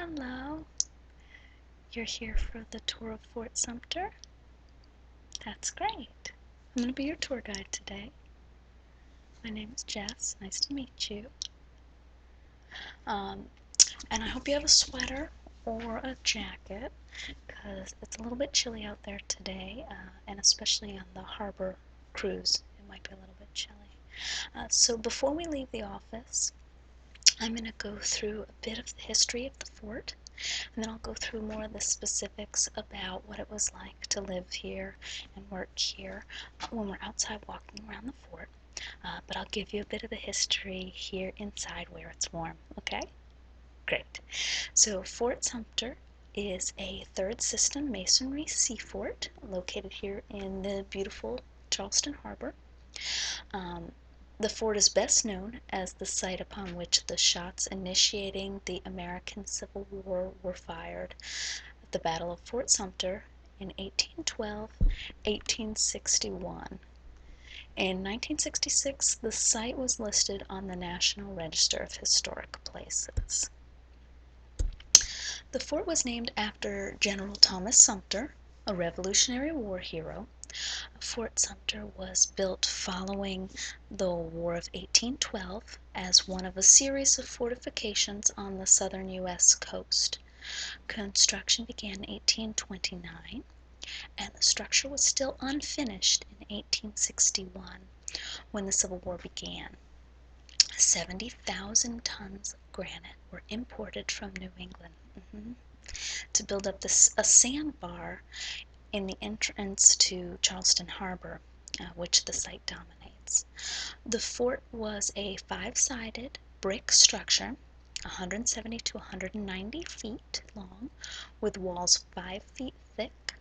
Hello. You're here for the tour of Fort Sumter? That's great. I'm going to be your tour guide today. My name is Jess. Nice to meet you. And I hope you have a sweater or a jacket because it's a little bit chilly out there today, and especially on the harbor cruise, it might be a little bit chilly. So before we leave the office, I'm going to go through a bit of the history of the fort, and then I'll go through more of the specifics about what it was like to live here and work here when we're outside walking around the fort. But I'll give you a bit of the history here inside where it's warm, okay? Great. So Fort Sumter is a third system masonry sea fort located here in the beautiful Charleston harbor. The fort is best known as the site upon which the shots initiating the American Civil War were fired at the Battle of Fort Sumter in 1812-1861. In 1966, the site was listed on the National Register of Historic Places. The fort was named after General Thomas Sumter, a Revolutionary War hero. Fort Sumter was built following the War of 1812 as one of a series of fortifications on the southern U.S. coast. Construction began in 1829, and the structure was still unfinished in 1861 when the Civil War began. 70,000 tons of granite were imported from New England to build up a sandbar in the entrance to Charleston Harbor, which the site dominates. The fort was a five-sided brick structure, 170 to 190 feet long, with walls 5 feet thick,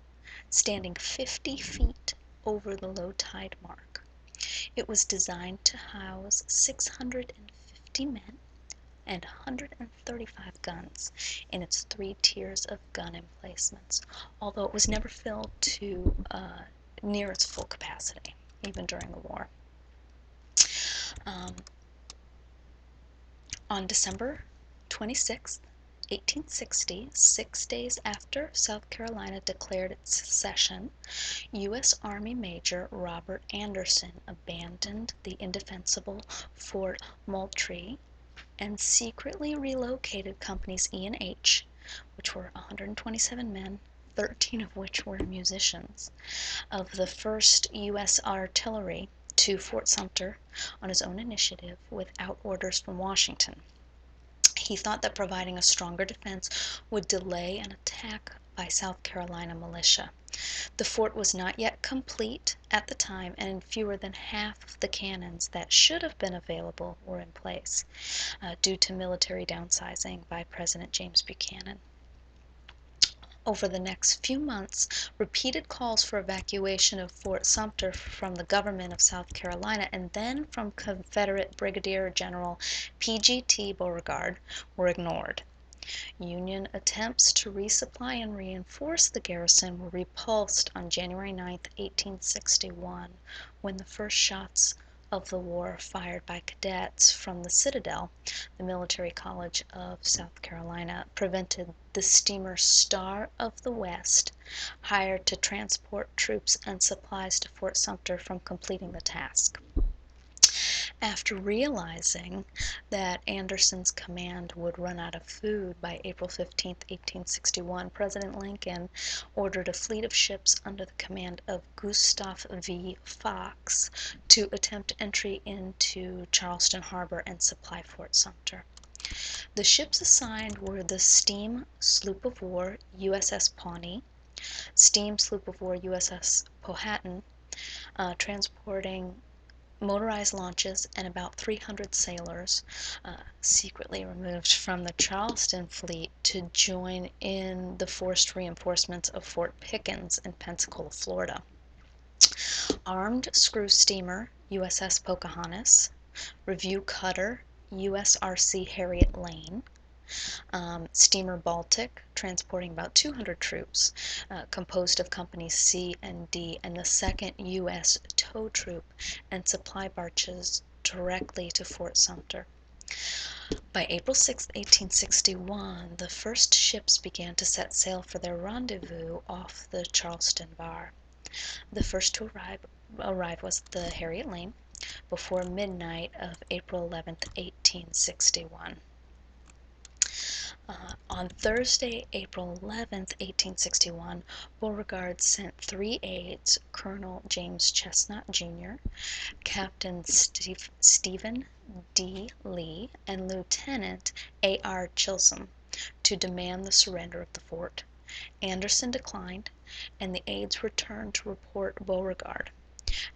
standing 50 feet over the low tide mark. It was designed to house 650 men and 135 guns in its 3 tiers of gun emplacements, although it was never filled to near its full capacity, even during the war. On December 26, 1860, 6 days after South Carolina declared its secession, U.S. Army Major Robert Anderson abandoned the indefensible Fort Moultrie and secretly relocated companies E and H, which were 127 men, 13 of which were musicians, of the 1st U.S. Artillery to Fort Sumter on his own initiative without orders from Washington. He thought that providing a stronger defense would delay an attack by South Carolina militia. The fort was not yet complete at the time, and fewer than half of the cannons that should have been available were in place due to military downsizing by President James Buchanan. Over the next few months, repeated calls for evacuation of Fort Sumter from the government of South Carolina and then from Confederate Brigadier General P.G.T. Beauregard were ignored. Union attempts to resupply and reinforce the garrison were repulsed on January 9, 1861, when the first shots of the war fired by cadets from the Citadel, the military college of South Carolina, prevented the steamer Star of the West, hired to transport troops and supplies to Fort Sumter, from completing the task. After realizing that Anderson's command would run out of food by April 15, 1861, President Lincoln ordered a fleet of ships under the command of Gustav V. Fox to attempt entry into Charleston Harbor and supply Fort Sumter. The ships assigned were the steam sloop of war USS Pawnee, steam sloop of war USS Powhatan, transporting motorized launches and about 300 sailors secretly removed from the Charleston fleet to join in the forced reinforcements of Fort Pickens in Pensacola, Florida. Armed screw steamer USS Pocahontas, review cutter USRC Harriet Lane, steamer Baltic, transporting about 200 troops, composed of companies C and D, and the 2nd U.S. Tow Troop, and supply barges directly to Fort Sumter. By April 6, 1861, the first ships began to set sail for their rendezvous off the Charleston bar. The first to arrive was the Harriet Lane before midnight of April 11, 1861. On Thursday, April 11, 1861, Beauregard sent 3 aides, Colonel James Chestnut, Jr., Captain Stephen D. Lee, and Lieutenant A.R. Chisholm, to demand the surrender of the fort. Anderson declined, and the aides returned to report Beauregard.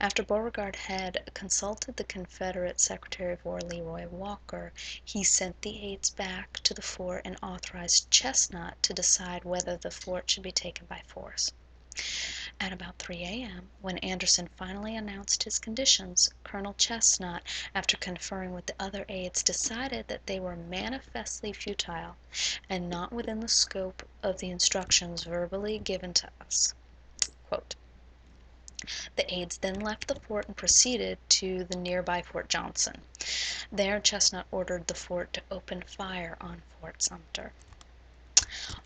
After Beauregard had consulted the Confederate Secretary of War Leroy Walker, he sent the aides back to the fort and authorized Chestnut to decide whether the fort should be taken by force. At about 3 a.m., when Anderson finally announced his conditions, Colonel Chestnut, after conferring with the other aides, decided that they were manifestly futile and not within the scope of the instructions verbally given to us. Quote, the aides then left the fort and proceeded to the nearby Fort Johnson. There, Chestnut ordered the fort to open fire on Fort Sumter.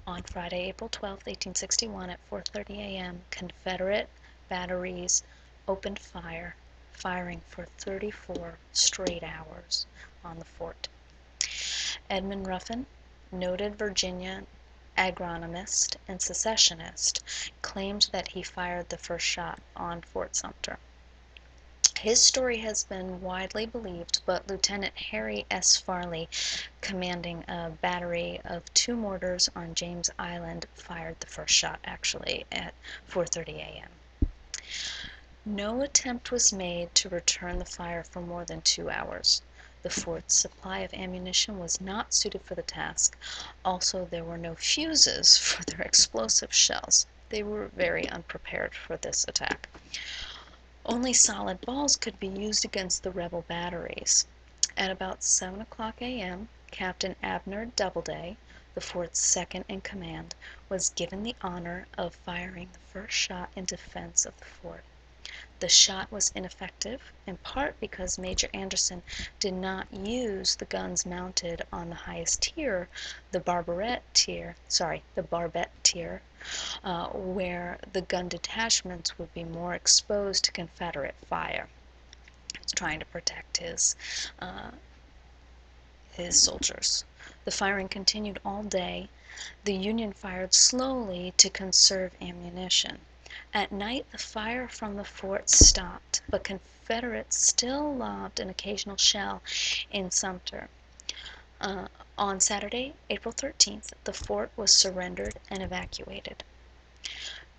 On Friday, April 12, 1861, at 4:30 a.m., Confederate batteries opened fire, firing for 34 straight hours on the fort. Edmund Ruffin, noted Virginia agronomist and secessionist, claimed that he fired the first shot on Fort Sumter. His story has been widely believed, but Lieutenant Harry S. Farley, commanding a battery of 2 mortars on James Island, fired the first shot, actually, at 4:30 a.m. No attempt was made to return the fire for more than 2 hours. The fort's supply of ammunition was not suited for the task. Also, there were no fuses for their explosive shells. They were very unprepared for this attack. Only solid balls could be used against the rebel batteries. At about 7 o'clock a.m., Captain Abner Doubleday, the fort's second in command, was given the honor of firing the first shot in defense of the fort. The shot was ineffective, in part because Major Anderson did not use the guns mounted on the highest tier, the barbette tier, where the gun detachments would be more exposed to Confederate fire. He was trying to protect his soldiers. The firing continued all day. The Union fired slowly to conserve ammunition. At night, the fire from the fort stopped, but Confederates still lobbed an occasional shell in Sumter. On Saturday, April 13th, the fort was surrendered and evacuated.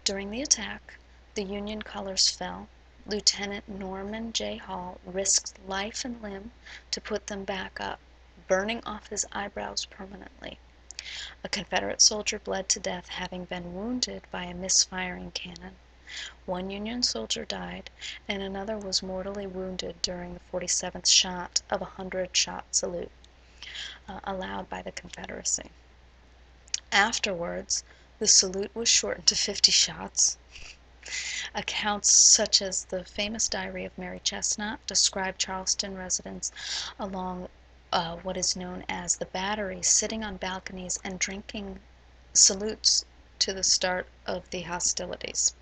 During the attack, the Union colors fell. Lieutenant Norman J. Hall risked life and limb to put them back up, burning off his eyebrows permanently. A Confederate soldier bled to death, having been wounded by a misfiring cannon. 1 Union soldier died, and another was mortally wounded during the 47th shot of a 100-shot salute allowed by the Confederacy. Afterwards, the salute was shortened to 50 shots. Accounts such as the famous diary of Mary Chestnut describe Charleston residents along what is known as the Battery, sitting on balconies and drinking salutes to the start of the hostilities.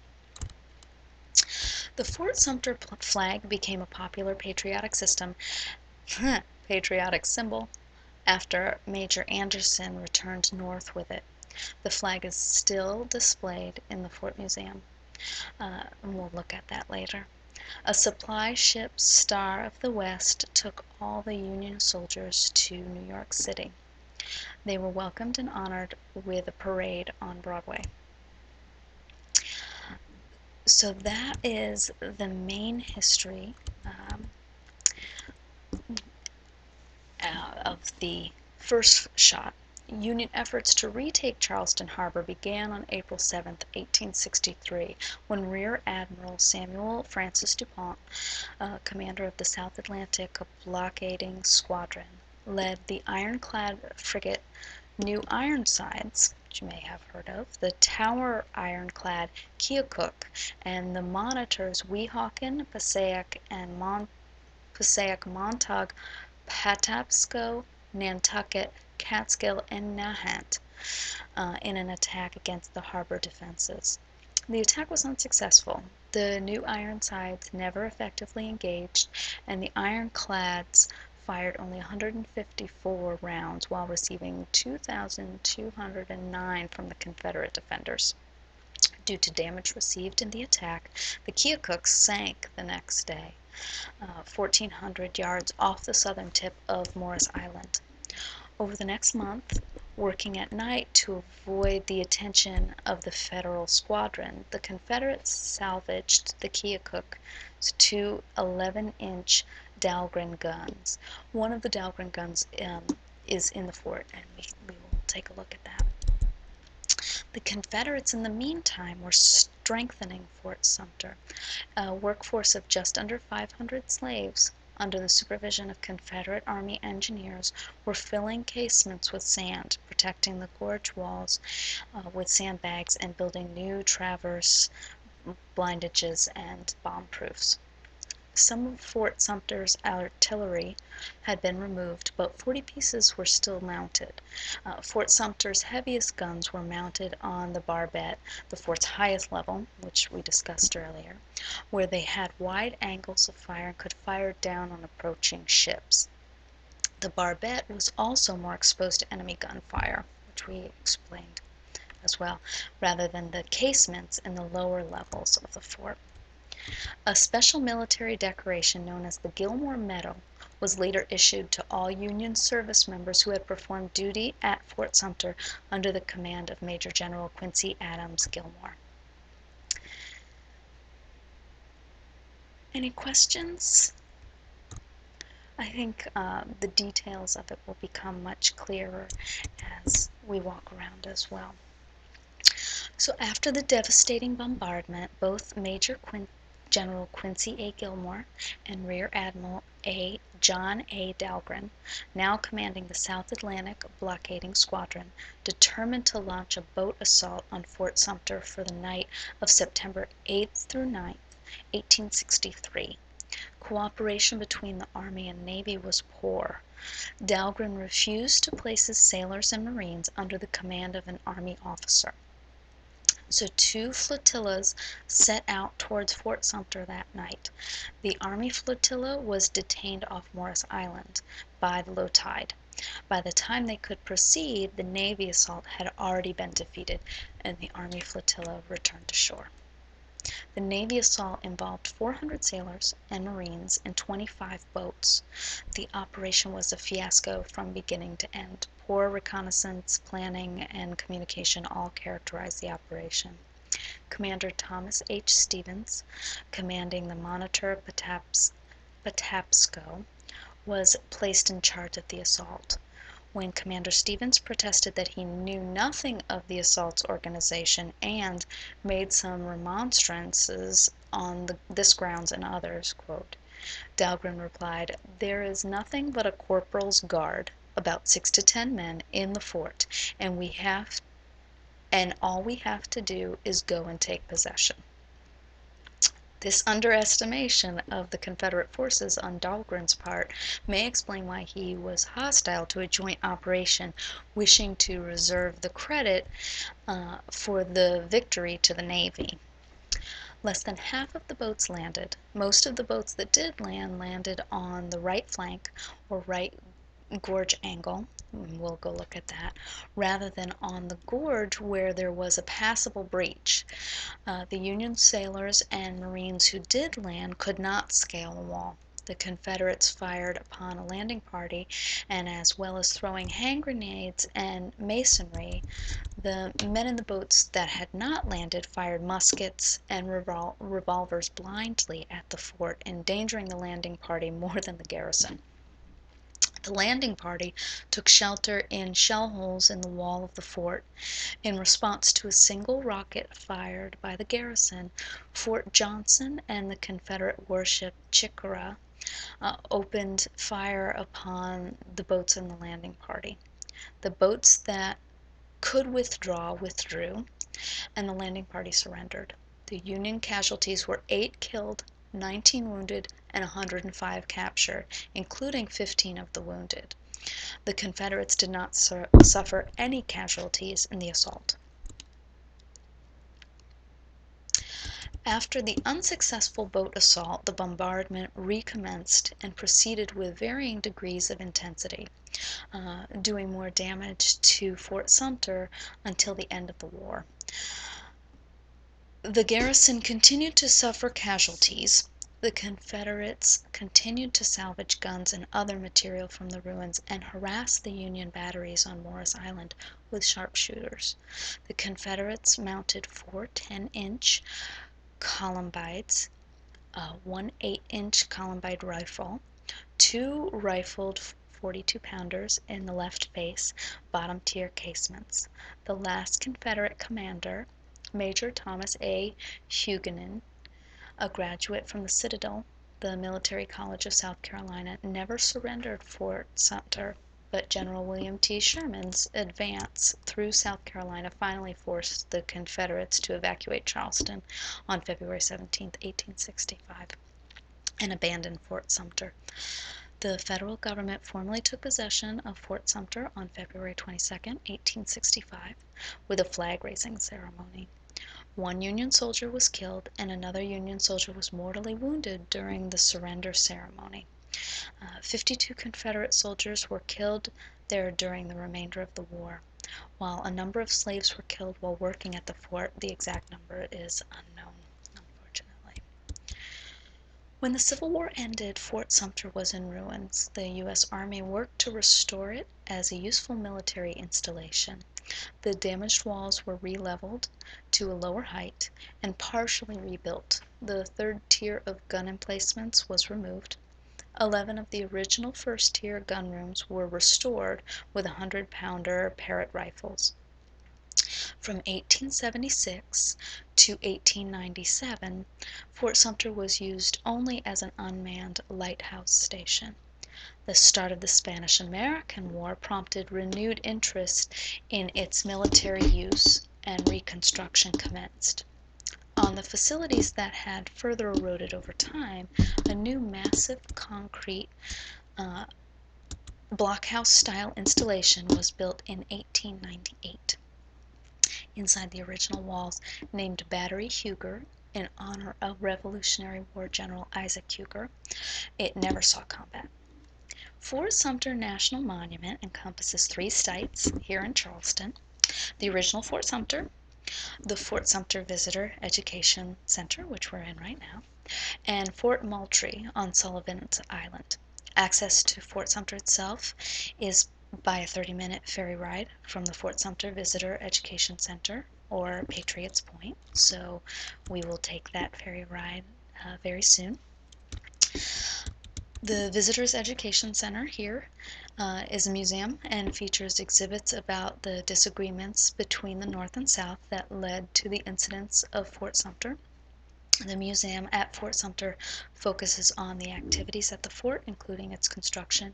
The Fort Sumter flag became a popular patriotic symbol after Major Anderson returned north with it. The flag is still displayed in the Fort Museum, and we'll look at that later. A supply ship, Star of the West, took all the Union soldiers to New York City. They were welcomed and honored with a parade on Broadway. So that is the main history of the first shot. Union efforts to retake Charleston Harbor began on April 7, 1863, when Rear Admiral Samuel Francis DuPont, commander of the South Atlantic blockading squadron, led the ironclad frigate New Ironsides, which you may have heard of, the tower ironclad Keokuk, and the monitors Weehawken, Passaic, and Montauk Patapsco, Nantucket, Catskill, and Nahant in an attack against the harbor defenses. The attack was unsuccessful. The new Ironsides never effectively engaged, and the ironclads fired only 154 rounds while receiving 2,209 from the Confederate defenders. Due to damage received in the attack, the Keokuk sank the next day, 1,400 yards off the southern tip of Morris Island. Over the next month, working at night to avoid the attention of the Federal squadron, the Confederates salvaged the Keokuk's two 11-inch Dahlgren guns. One of the Dahlgren guns is in the fort, and we will take a look at that. The Confederates, in the meantime, were strengthening Fort Sumter. A workforce of just under 500 slaves, under the supervision of Confederate Army engineers, were filling casements with sand, protecting the gorge walls with sandbags, and building new traverse blindages and bomb-proofs. Some of Fort Sumter's artillery had been removed, but 40 pieces were still mounted. Fort Sumter's heaviest guns were mounted on the barbette, the fort's highest level, which we discussed earlier, where they had wide angles of fire and could fire down on approaching ships. The barbette was also more exposed to enemy gunfire, which we explained as well, rather than the casements in the lower levels of the fort. A special military decoration known as the Gilmore Medal was later issued to all Union service members who had performed duty at Fort Sumter under the command of Major General Quincy Adams Gilmore. Any questions? I think the details of it will become much clearer as we walk around as well. So after the devastating bombardment, both General Quincy A. Gilmore and Rear Admiral John A. Dahlgren, now commanding the South Atlantic Blockading Squadron, determined to launch a boat assault on Fort Sumter for the night of September 8th through 9th, 1863. Cooperation between the Army and Navy was poor. Dahlgren refused to place his sailors and Marines under the command of an Army officer. So two flotillas set out towards Fort Sumter that night. The Army flotilla was detained off Morris Island by the low tide. By the time they could proceed, the Navy assault had already been defeated, and the Army flotilla returned to shore. The Navy assault involved 400 sailors and Marines and 25 boats. The operation was a fiasco from beginning to end. Poor reconnaissance, planning, and communication all characterized the operation. Commander Thomas H. Stevens, commanding the Monitor Patapsco, was placed in charge of the assault. When Commander Stevens protested that he knew nothing of the assault's organization and made some remonstrances on this grounds and others, quote, Dahlgren replied, "There is nothing but a corporal's guard, about 6 to 10 men, in the fort, and all we have to do is go and take possession." This underestimation of the Confederate forces on Dahlgren's part may explain why he was hostile to a joint operation, wishing to reserve the credit for the victory to the Navy. Less than half of the boats landed. Most of the boats that did land landed on the right flank or right gorge angle, and we'll go look at that, rather than on the gorge where there was a passable breach. The Union sailors and Marines who did land could not scale the wall. The Confederates fired upon a landing party, and as well as throwing hand grenades and masonry, the men in the boats that had not landed fired muskets and revolvers blindly at the fort, endangering the landing party more than the garrison. The landing party took shelter in shell holes in the wall of the fort. In response to a single rocket fired by the garrison, Fort Johnson and the Confederate warship Chicora opened fire upon the boats in the landing party. The boats that could withdraw withdrew, and the landing party surrendered. The Union casualties were 8 killed, 19 wounded, and 105 captured, including 15 of the wounded. The Confederates did not suffer any casualties in the assault. After the unsuccessful boat assault, the bombardment recommenced and proceeded with varying degrees of intensity, doing more damage to Fort Sumter until the end of the war. The garrison continued to suffer casualties. The Confederates continued to salvage guns and other material from the ruins and harass the Union batteries on Morris Island with sharpshooters. The Confederates mounted 4 10-inch columbides, one 8-inch columbide rifle, 2 rifled 42-pounders in the left base, bottom-tier casements. The last Confederate commander, Major Thomas A. Huguenin, a graduate from the Citadel, the Military College of South Carolina, never surrendered Fort Sumter, but General William T. Sherman's advance through South Carolina finally forced the Confederates to evacuate Charleston on February 17, 1865, and abandon Fort Sumter. The federal government formally took possession of Fort Sumter on February 22, 1865, with a flag-raising ceremony. 1 Union soldier was killed and another Union soldier was mortally wounded during the surrender ceremony. 52 Confederate soldiers were killed there during the remainder of the war. While a number of slaves were killed while working at the fort, the exact number is unknown, unfortunately. When the Civil War ended, Fort Sumter was in ruins. The U.S. Army worked to restore it as a useful military installation. The damaged walls were re-leveled to a lower height and partially rebuilt. The third tier of gun emplacements was removed. 11 of the original first-tier gun rooms were restored with 100-pounder Parrott rifles. From 1876 to 1897, Fort Sumter was used only as an unmanned lighthouse station. The start of the Spanish-American War prompted renewed interest in its military use, and reconstruction commenced. On the facilities that had further eroded over time, a new massive concrete blockhouse-style installation was built in 1898 inside the original walls, named Battery Huger in honor of Revolutionary War General Isaac Huger. It never saw combat. Fort Sumter National Monument encompasses 3 sites here in Charleston: the original Fort Sumter, the Fort Sumter Visitor Education Center, which we're in right now, and Fort Moultrie on Sullivan's Island. Access to Fort Sumter itself is by a 30-minute ferry ride from the Fort Sumter Visitor Education Center, or Patriots Point, so we will take that ferry ride very soon. The Visitors Education Center here is a museum and features exhibits about the disagreements between the North and South that led to the incidents of Fort Sumter. The museum at Fort Sumter focuses on the activities at the fort, including its construction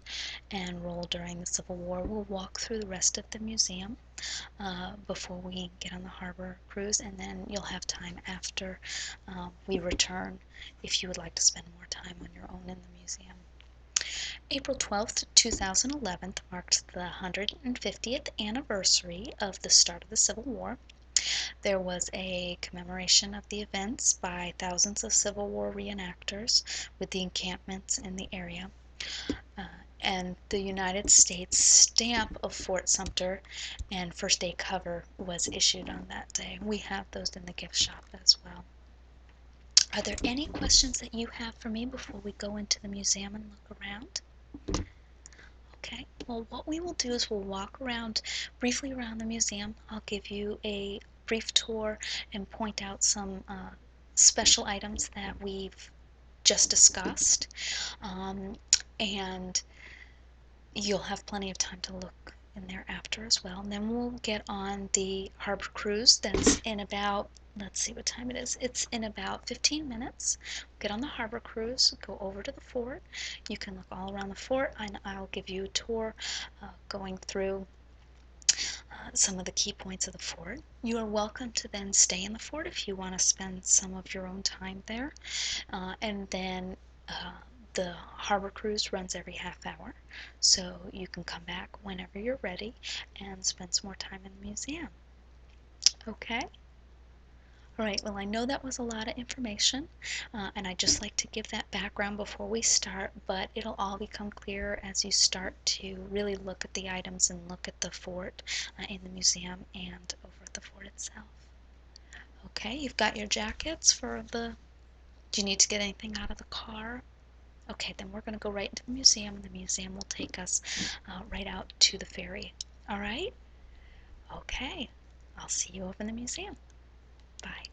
and role during the Civil War. We'll walk through the rest of the museum before we get on the harbor cruise, and then you'll have time after we return if you would like to spend more time on your own in the museum. April 12th, 2011 marked the 150th anniversary of the start of the Civil War. There was a commemoration of the events by thousands of Civil War reenactors with the encampments in the area. And the United States stamp of Fort Sumter and first day cover was issued on that day. We have those in the gift shop as well. Are there any questions that you have for me before we go into the museum and look around? Okay, well, what we will do is we'll walk around briefly around the museum. I'll give you a brief tour and point out some special items that we've just discussed, and you'll have plenty of time to look in there after as well. And then we'll get on the harbor cruise that's in about, let's see what time it is. It's in about 15 minutes. Get on the harbor cruise, go over to the fort. You can look all around the fort, and I'll give you a tour going through some of the key points of the fort. You are welcome to then stay in the fort if you want to spend some of your own time there. And then the harbor cruise runs every half hour, so you can come back whenever you're ready and spend some more time in the museum. Okay? Alright, well, I know that was a lot of information, and I'd just like to give that background before we start, but it'll all become clearer as you start to really look at the items and look at the fort in the museum and over at the fort itself. Okay, you've got your jackets for the... Do you need to get anything out of the car? Okay, then we're going to go right into the museum, and the museum will take us right out to the ferry. Alright? Okay, I'll see you over in the museum. Bye.